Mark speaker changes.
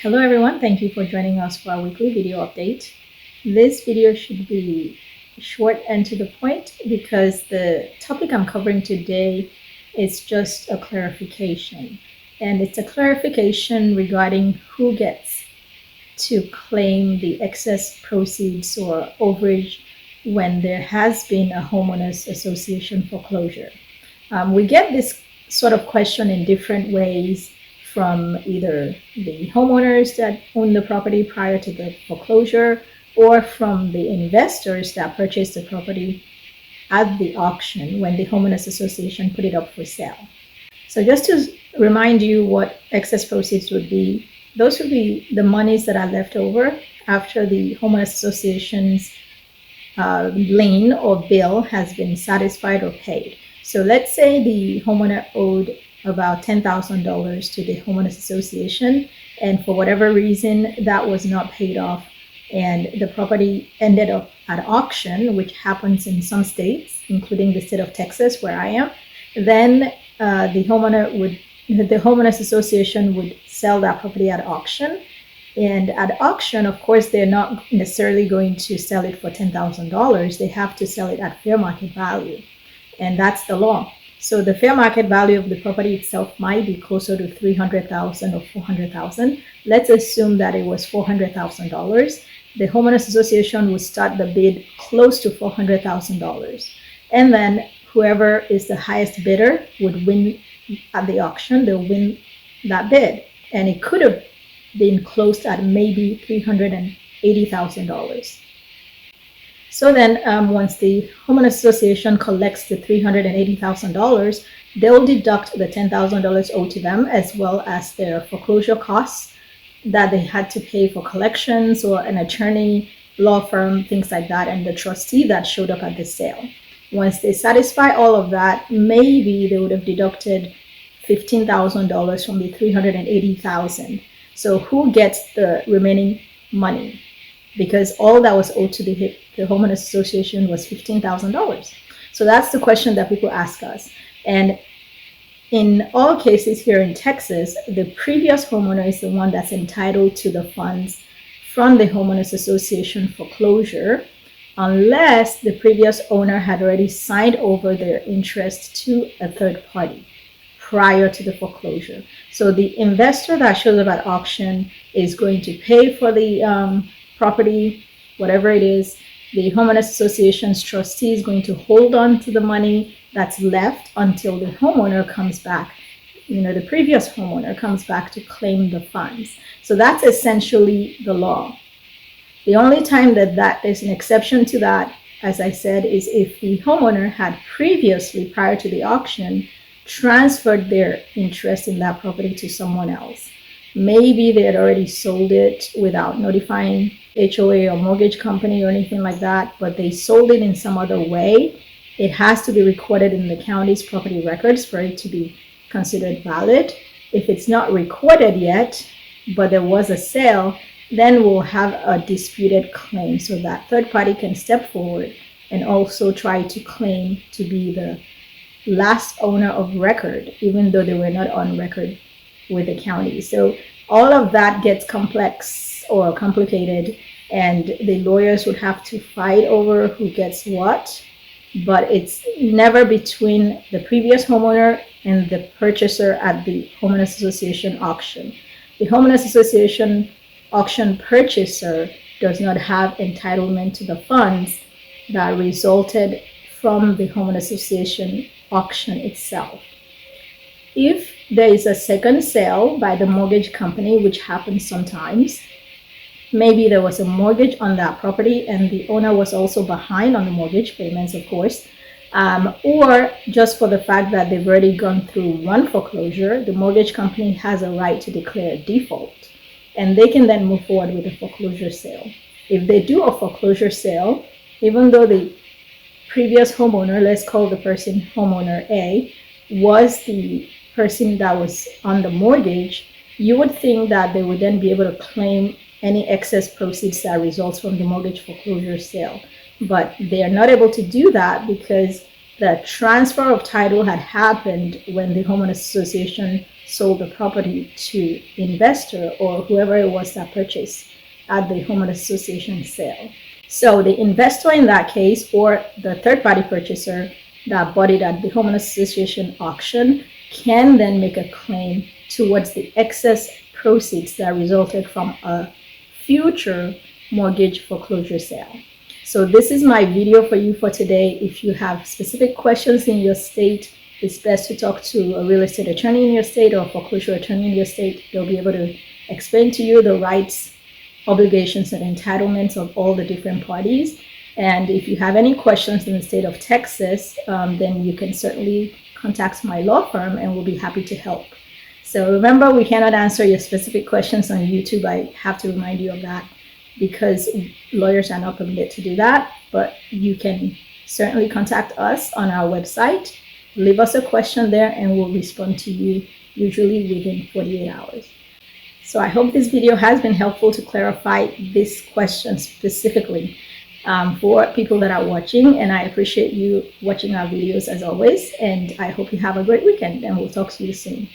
Speaker 1: Hello everyone, thank you for joining us for our weekly video update. This video should be short and to the point because the topic I'm covering today is just a clarification. And it's a clarification regarding who gets to claim the excess proceeds or overage when there has been a homeowners association foreclosure. We get this sort of question in different ways from either the homeowners that own the property prior to the foreclosure or from the investors that purchased the property at the auction when the homeowners association put it up for sale. So just to remind you what excess proceeds would be, those would be the monies that are left over after the homeowners association's lien or bill has been satisfied or paid. So let's say the homeowner owed about $10,000 to the homeowners association, and for whatever reason that was not paid off, and the property ended up at auction, which happens in some states, including the state of Texas where I am. Then the homeowners association would sell that property at auction. And at auction, of course, they're not necessarily going to sell it for $10,000. They have to sell it at fair market value. And that's the law. So the fair market value of the property itself might be closer to $300,000 or $400,000. Let's assume that it was $400,000. The homeowners association would start the bid close to $400,000. And then whoever is the highest bidder would win at the auction. They'll win that bid. And it could have been closed at maybe $380,000. So then once the homeowners association collects the $380,000, they'll deduct the $10,000 owed to them, as well as their foreclosure costs that they had to pay for collections or an attorney, law firm, things like that, and the trustee that showed up at the sale. Once they satisfy all of that, maybe they would have deducted $15,000 from the $380,000. So who gets the remaining money? Because all that was owed to the homeowners association was $15,000. So that's the question that people ask us. And in all cases here in Texas, the previous homeowner is the one that's entitled to the funds from the homeowners association foreclosure, unless the previous owner had already signed over their interest to a third party prior to the foreclosure. So the investor that shows up at auction is going to pay for the property, whatever it is. The homeowners association's trustee is going to hold on to the money that's left until the homeowner comes back. The previous homeowner comes back to claim the funds. So that's essentially the law. The only time that there's an exception to that, as I said, is if the homeowner had previously, prior to the auction, transferred their interest in that property to someone else. Maybe they had already sold it without notifying HOA or mortgage company or anything like that, but they sold it in some other way. It has to be recorded in the county's property records for it to be considered valid. If it's not recorded yet, but there was a sale, then we'll have a disputed claim, so that third party can step forward and also try to claim to be the last owner of record, even though they were not on record with the county. So all of that gets complex or complicated, and the lawyers would have to fight over who gets what, but it's never between the previous homeowner and the purchaser at the homeowners association auction. The homeowners association auction purchaser does not have entitlement to the funds that resulted from the homeowners association auction itself. If there is a second sale by the mortgage company, which happens sometimes, maybe there was a mortgage on that property and the owner was also behind on the mortgage payments, of course, or just for the fact that they've already gone through one foreclosure, the mortgage company has a right to declare a default, and they can then move forward with a foreclosure sale. If they do a foreclosure sale, even though the previous homeowner, let's call the person homeowner A, was the person that was on the mortgage, you would think that they would then be able to claim any excess proceeds that results from the mortgage foreclosure sale. But they are not able to do that because the transfer of title had happened when the homeowners association sold the property to investor or whoever it was that purchased at the homeowners association sale. So the investor in that case, or the third-party purchaser that bought it at the homeowners association auction, can then make a claim towards the excess proceeds that resulted from a future mortgage foreclosure sale. So this is my video for you for today. If you have specific questions in your state, it's best to talk to a real estate attorney in your state or a foreclosure attorney in your state. They'll be able to explain to you the rights, obligations, and entitlements of all the different parties. And if you have any questions in the state of Texas, then you can certainly contact my law firm and we'll be happy to help. So remember, we cannot answer your specific questions on YouTube. I have to remind you of that because lawyers are not permitted to do that. But you can certainly contact us on our website. Leave us a question there and we'll respond to you usually within 48 hours. So I hope this video has been helpful to clarify this question specifically for people that are watching. And I appreciate you watching our videos as always. And I hope you have a great weekend and we'll talk to you soon.